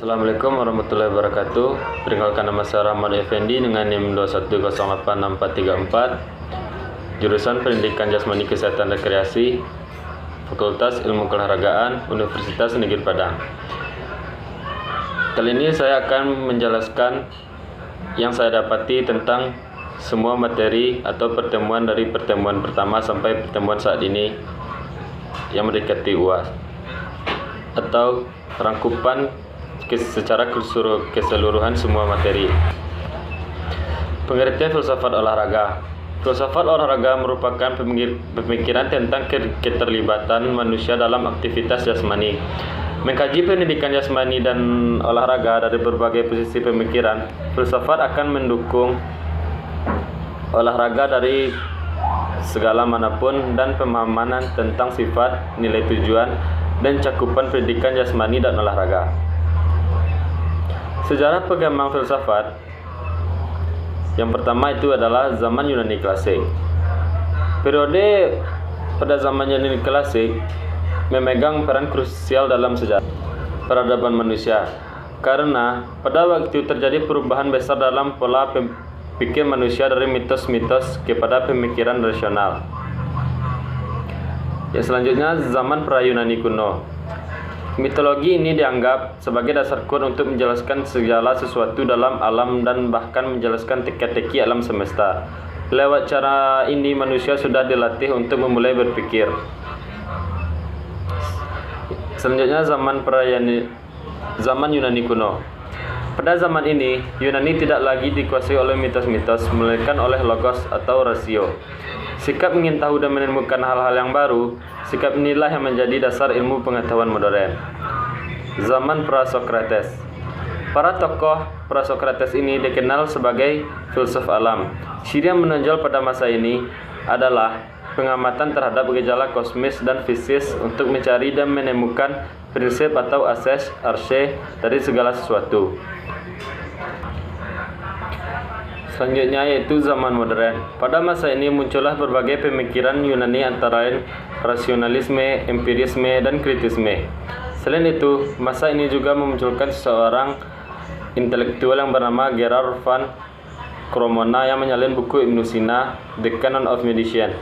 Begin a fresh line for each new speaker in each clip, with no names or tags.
Assalamualaikum warahmatullahi wabarakatuh. Perkenalkan, nama saya Rahmat Effendi dengan NIM 2108464, jurusan Pendidikan Jasmani Kesehatan Rekreasi, Fakultas Ilmu Keolahragaan, Universitas Negeri Padang. Kali ini saya akan menjelaskan yang saya dapati tentang semua materi atau pertemuan dari pertemuan pertama sampai pertemuan saat ini yang mendekati UAS, atau rangkupan secara keseluruhan semua materi. Pengertian filsafat olahraga. Filsafat olahraga merupakan pemikiran tentang keterlibatan manusia dalam aktivitas jasmani. Mengkaji pendidikan jasmani dan olahraga dari berbagai posisi pemikiran, filsafat akan mendukung olahraga dari segala manapun dan pemahaman tentang sifat, nilai tujuan, dan cakupan pendidikan jasmani dan olahraga. Sejarah pengembangan filsafat. Yang pertama itu adalah zaman Yunani klasik. Periode pada zaman Yunani klasik memegang peran krusial dalam sejarah peradaban manusia, karena pada waktu itu terjadi perubahan besar dalam pola pikir manusia dari mitos-mitos kepada pemikiran rasional. Yang selanjutnya, zaman pra-Yunani kuno. Mitologi ini dianggap sebagai dasar kuat untuk menjelaskan segala sesuatu dalam alam dan bahkan menjelaskan teka-teki alam semesta. Lewat cara ini manusia sudah dilatih untuk memulai berpikir. Selanjutnya, zaman Yunani kuno. Pada zaman ini, Yunani tidak lagi dikuasai oleh mitos-mitos, melainkan oleh logos atau rasio. Sikap ingin tahu dan menemukan hal-hal yang baru, sikap inilah yang menjadi dasar ilmu pengetahuan modern. Zaman Pra-Sokrates. Para tokoh Pra-Sokrates ini dikenal sebagai filsuf alam. Ciri yang menonjol pada masa ini adalah pengamatan terhadap gejala kosmis dan fisis untuk mencari dan menemukan prinsip atau asas arche dari segala sesuatu. Selanjutnya yaitu zaman modern. Pada masa ini muncullah berbagai pemikiran Yunani antara lain rasionalisme, empirisme, dan kritisme. Selain itu, masa ini juga memunculkan seseorang intelektual yang bernama Gerard van Cremona yang menyalin buku Ibn Sina, The Canon of Meditation.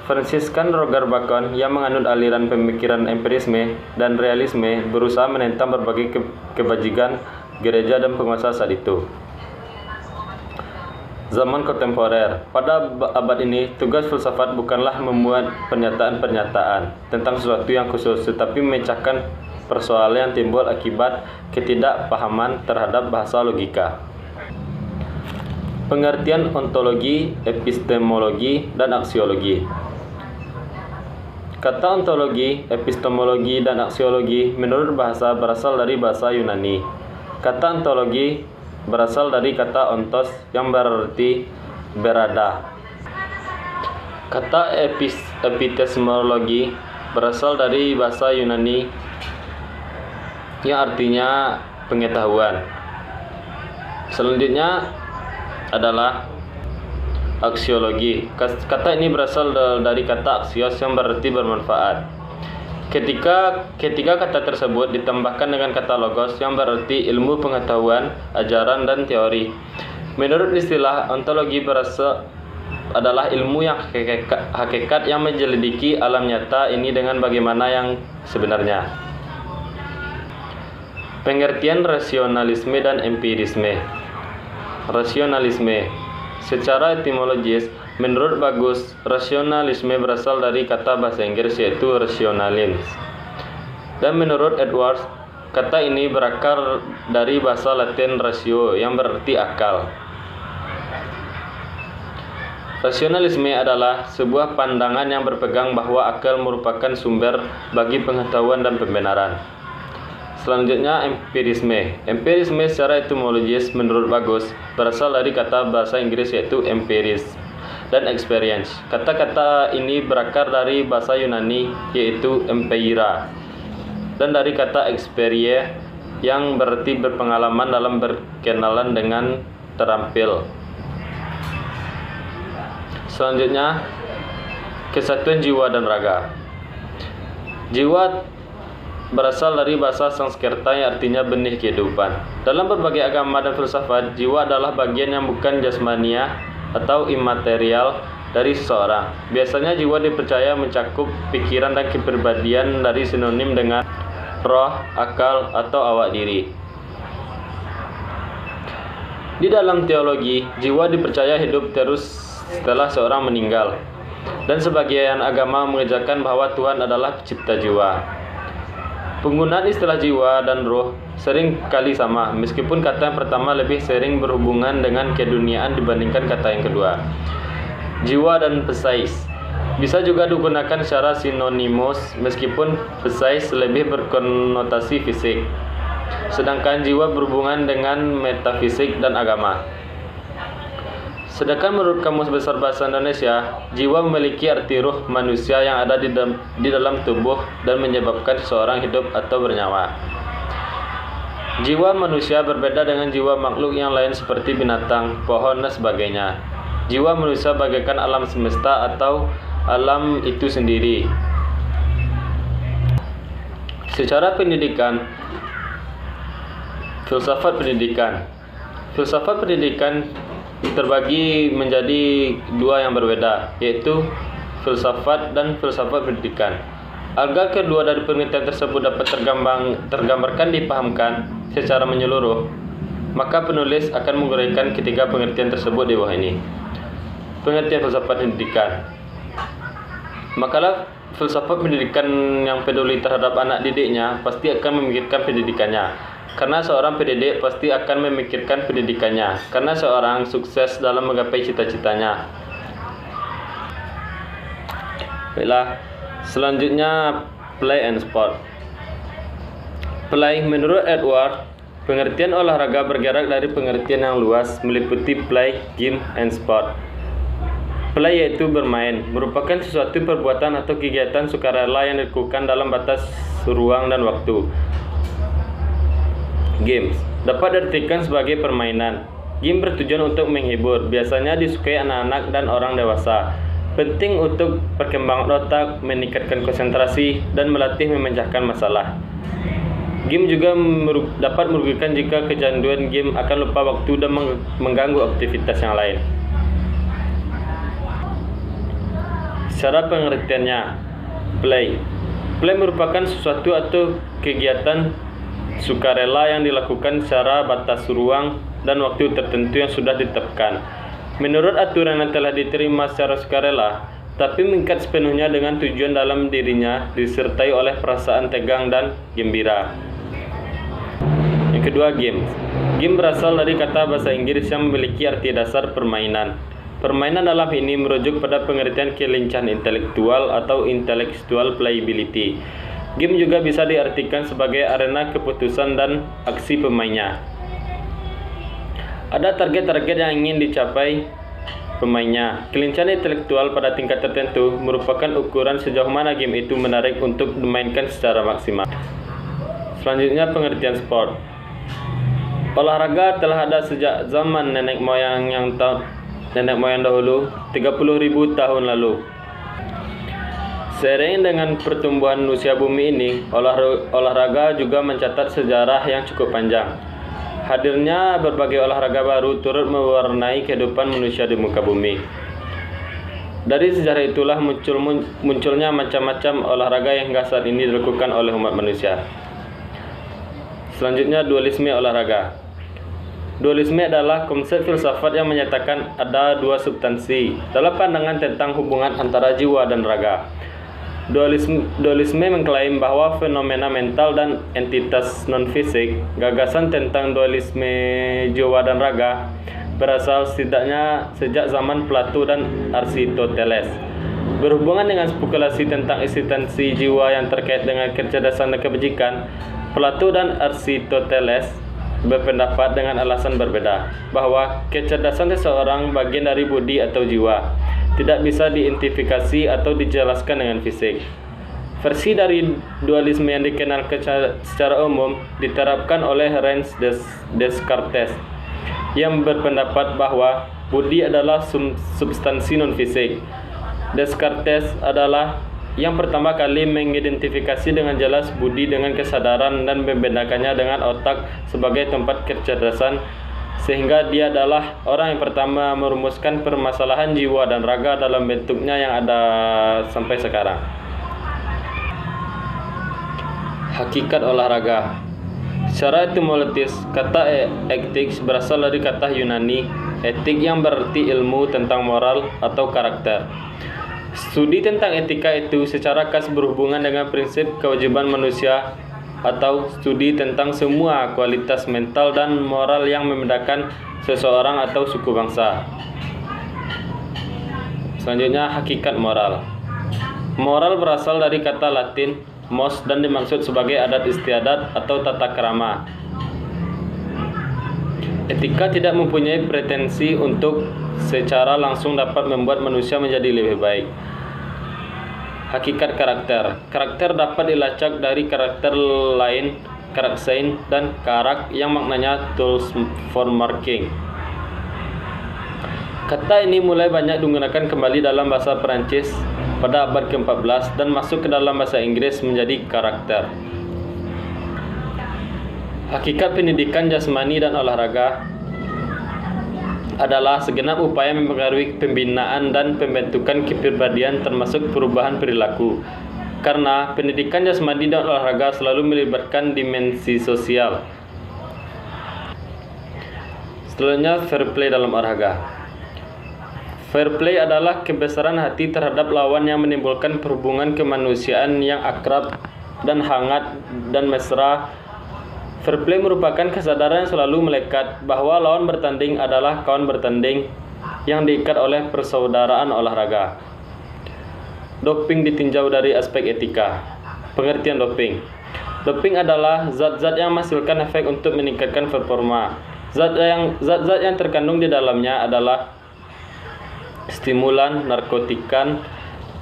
Franciscan Roger Bacon yang menganut aliran pemikiran empirisme dan realisme berusaha menentang berbagai kebajikan gereja dan penguasa saat itu. Zaman kontemporer. Pada abad ini, tugas filsafat bukanlah membuat pernyataan-pernyataan tentang sesuatu yang khusus, tetapi memecahkan persoalan yang timbul akibat ketidakpahaman terhadap bahasa logika. Pengertian ontologi, epistemologi, dan aksiologi. Kata ontologi, epistemologi, dan aksiologi menurut bahasa berasal dari bahasa Yunani. Kata ontologi berasal dari kata ontos yang berarti berada. Kata epistemologi berasal dari bahasa Yunani yang artinya pengetahuan. Selanjutnya adalah aksiologi. Kata ini berasal dari kata aksios yang berarti bermanfaat. Ketika kata tersebut ditambahkan dengan kata logos yang berarti ilmu pengetahuan, ajaran, dan teori. Menurut istilah, ontologi adalah ilmu yang hakikat yang menyelidiki alam nyata ini dengan bagaimana yang sebenarnya. Pengertian rasionalisme dan empirisme. Rasionalisme. Secara etimologis, menurut Bagus, rasionalisme berasal dari kata bahasa Inggris yaitu rationalis. Dan menurut Edwards, kata ini berakar dari bahasa Latin ratio yang berarti akal. Rasionalisme adalah sebuah pandangan yang berpegang bahwa akal merupakan sumber bagi pengetahuan dan pembenaran. Selanjutnya, empirisme. Empirisme secara etimologis menurut Bagus berasal dari kata bahasa Inggris yaitu empiris dan experience. Kata-kata ini berakar dari bahasa Yunani yaitu empeira dan dari kata experie yang berarti berpengalaman dalam berkenalan dengan terampil. Selanjutnya, kesatuan jiwa dan raga. Jiwa berasal dari bahasa Sanskerta yang artinya benih kehidupan. Dalam berbagai agama dan filsafat, jiwa adalah bagian yang bukan jasmania atau imaterial dari seseorang. Biasanya jiwa dipercaya mencakup pikiran dan kepribadian dari sinonim dengan roh, akal, atau awak diri. Di dalam teologi, jiwa dipercaya hidup terus setelah seorang meninggal. Dan sebagian agama mengajarkan bahwa Tuhan adalah pencipta jiwa. Penggunaan istilah jiwa dan roh sering kali sama, meskipun kata yang pertama lebih sering berhubungan dengan keduniaan dibandingkan kata yang kedua. Jiwa dan psique bisa juga digunakan secara sinonimus, meskipun psique lebih berkonotasi fisik, sedangkan jiwa berhubungan dengan metafisik dan agama. Sedangkan menurut Kamus Besar Bahasa Indonesia, jiwa memiliki arti ruh manusia yang ada di dalam tubuh dan menyebabkan seseorang hidup atau bernyawa. Jiwa manusia berbeda dengan jiwa makhluk yang lain seperti binatang, pohon, dan sebagainya. Jiwa manusia bagaikan alam semesta atau alam itu sendiri. Secara pendidikan, filsafat pendidikan terbagi menjadi dua yang berbeda, yaitu filsafat dan filsafat pendidikan. Agar kedua dari pengertian tersebut dapat tergambarkan dipahamkan secara menyeluruh, maka penulis akan menguraikan ketiga pengertian tersebut di bawah ini. Pengertian filsafat pendidikan. Makalah filsafat pendidikan yang peduli terhadap anak didiknya pasti akan memikirkan pendidikannya. Karena seorang pendidik pasti akan memikirkan pendidikannya, karena seorang sukses dalam menggapai cita-citanya. Baiklah, selanjutnya play and sport. Play menurut Edward, pengertian olahraga bergerak dari pengertian yang luas meliputi play, game, and sport. Play yaitu bermain, merupakan sesuatu perbuatan atau kegiatan sukarela yang dilakukan dalam batas ruang dan waktu. Games dapat diartikan sebagai permainan. Game bertujuan untuk menghibur, biasanya disukai anak-anak dan orang dewasa. Penting untuk perkembangan otak, meningkatkan konsentrasi, dan melatih memecahkan masalah. Game juga dapat merugikan jika kecanduan game akan lupa waktu dan mengganggu aktivitas yang lain. Secara pengertiannya, play merupakan sesuatu atau kegiatan sukarela yang dilakukan secara batas ruang dan waktu tertentu yang sudah ditetapkan menurut aturan yang telah diterima secara sukarela, tapi mengikat sepenuhnya dengan tujuan dalam dirinya, disertai oleh perasaan tegang dan gembira. Yang kedua, game berasal dari kata bahasa Inggris yang memiliki arti dasar permainan. Permainan dalam ini merujuk pada pengertian kelincahan intelektual atau intellectual playability. Game juga bisa diartikan sebagai arena keputusan dan aksi pemainnya. Ada target-target yang ingin dicapai pemainnya. Kelincahan intelektual pada tingkat tertentu merupakan ukuran sejauh mana game itu menarik untuk dimainkan secara maksimal. Selanjutnya, pengertian sport. Olahraga telah ada sejak zaman nenek moyang dahulu, 30.000 tahun lalu. Seiring dengan pertumbuhan usia bumi ini, olahraga juga mencatat sejarah yang cukup panjang. Hadirnya berbagai olahraga baru turut mewarnai kehidupan manusia di muka bumi. Dari sejarah itulah munculnya macam-macam olahraga yang hingga saat ini dilakukan oleh umat manusia. Selanjutnya, dualisme olahraga. Dualisme adalah konsep filsafat yang menyatakan ada dua substansi dalam pandangan tentang hubungan antara jiwa dan raga. Dualisme mengklaim bahwa fenomena mental dan entitas non-fisik. Gagasan tentang dualisme jiwa dan raga berasal setidaknya sejak zaman Plato dan Aristoteles. Berhubungan dengan spekulasi tentang eksistensi jiwa yang terkait dengan kecerdasan dan kebajikan, Plato dan Aristoteles berpendapat dengan alasan berbeda bahwa kecerdasan seseorang bagian dari budi atau jiwa, tidak bisa diidentifikasi atau dijelaskan dengan fisik. Versi dari dualisme yang dikenal secara umum diterapkan oleh René Descartes yang berpendapat bahwa budi adalah substansi non-fisik. Descartes adalah Yang pertama kali mengidentifikasi dengan jelas budi dengan kesadaran dan membedakannya dengan otak sebagai tempat kecerdasan, sehingga dia adalah orang yang pertama merumuskan permasalahan jiwa dan raga dalam bentuknya yang ada sampai sekarang. Hakikat olahraga. Secara etimologis, kata etik berasal dari kata Yunani etik yang berarti ilmu tentang moral atau karakter. Studi tentang etika itu secara khas berhubungan dengan prinsip kewajiban manusia atau studi tentang semua kualitas mental dan moral yang membedakan seseorang atau suku bangsa. Selanjutnya, hakikat moral. Moral berasal dari kata Latin mos dan dimaksud sebagai adat istiadat atau tata krama. Etika tidak mempunyai pretensi untuk secara langsung dapat membuat manusia menjadi lebih baik. Hakikat karakter. Karakter dapat dilacak dari karakter lain, karakterin, dan karak yang maknanya tools for marking. Kata ini mulai banyak digunakan kembali dalam bahasa Perancis pada abad ke-14 dan masuk ke dalam bahasa Inggris menjadi karakter. Hakikat pendidikan jasmani dan olahraga adalah segenap upaya mempengaruhi pembinaan dan pembentukan kepribadian termasuk perubahan perilaku. Karena pendidikan jasmani dan olahraga selalu melibatkan dimensi sosial. Selanjutnya, fair play dalam olahraga. Fair play adalah kebesaran hati terhadap lawan yang menimbulkan perhubungan kemanusiaan yang akrab dan hangat dan mesra. Fair play merupakan kesadaran yang selalu melekat bahwa lawan bertanding adalah kawan bertanding yang diikat oleh persaudaraan olahraga. Doping ditinjau dari aspek etika. Pengertian doping. Doping adalah zat-zat yang menghasilkan efek untuk meningkatkan performa. Zat-zat yang terkandung di dalamnya adalah stimulan, narkotikan,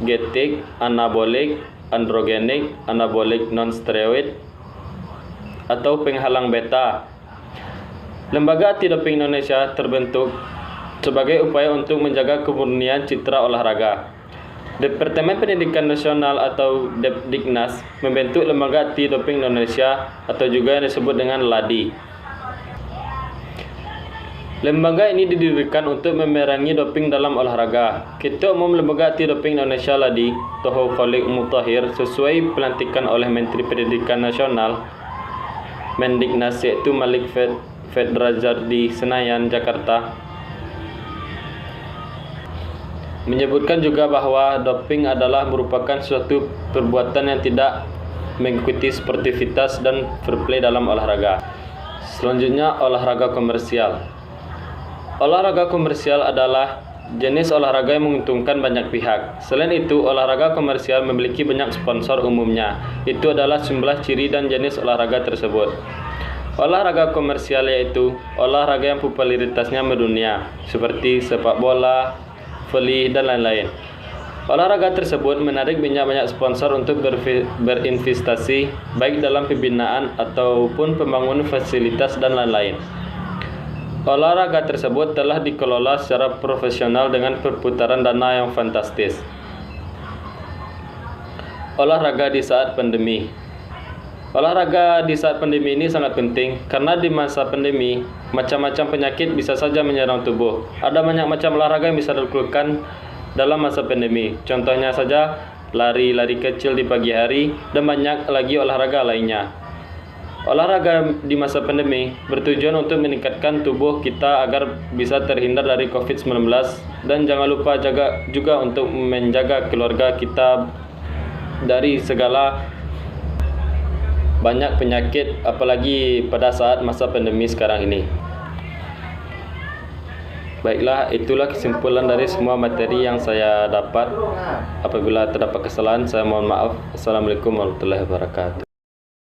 genetik, anabolik, androgenik, anabolik non-steroid, atau penghalang beta. Lembaga Anti Doping Indonesia terbentuk sebagai upaya untuk menjaga kemurnian citra olahraga. Departemen Pendidikan Nasional atau Depdiknas membentuk Lembaga Anti Doping Indonesia atau juga yang disebut dengan LADI. Lembaga ini didirikan untuk memerangi doping dalam olahraga. Ketua Umum Lembaga Anti Doping Indonesia LADI, Toho Khalik Mutahhir, sesuai pelantikan oleh Menteri Pendidikan Nasional Mendiknas yaitu Malik Fedrajat di Senayan, Jakarta, menyebutkan juga bahwa doping adalah merupakan suatu perbuatan yang tidak mengikuti sportivitas dan fair play dalam olahraga. Selanjutnya, olahraga komersial. Olahraga komersial adalah jenis olahraga yang menguntungkan banyak pihak. Selain itu, olahraga komersial memiliki banyak sponsor umumnya. Itu adalah jumlah ciri dan jenis olahraga tersebut. Olahraga komersial yaitu olahraga yang popularitasnya mendunia, seperti sepak bola, voli, dan lain-lain. Olahraga tersebut menarik banyak sponsor untuk berinvestasi, baik dalam pembinaan ataupun pembangunan fasilitas dan lain-lain. Olahraga tersebut telah dikelola secara profesional dengan perputaran dana yang fantastis. Olahraga di saat pandemi. Olahraga di saat pandemi ini sangat penting karena di masa pandemi, macam-macam penyakit bisa saja menyerang tubuh. Ada banyak macam olahraga yang bisa dilakukan dalam masa pandemi. Contohnya saja lari kecil di pagi hari dan banyak lagi olahraga lainnya. Olahraga di masa pandemi bertujuan untuk meningkatkan tubuh kita agar bisa terhindar dari COVID-19 dan jangan lupa juga untuk menjaga keluarga kita dari segala banyak penyakit, apalagi pada saat masa pandemi sekarang ini. Baiklah, itulah kesimpulan dari semua materi yang saya dapat. Apabila terdapat kesalahan, saya mohon maaf. Assalamualaikum warahmatullahi wabarakatuh.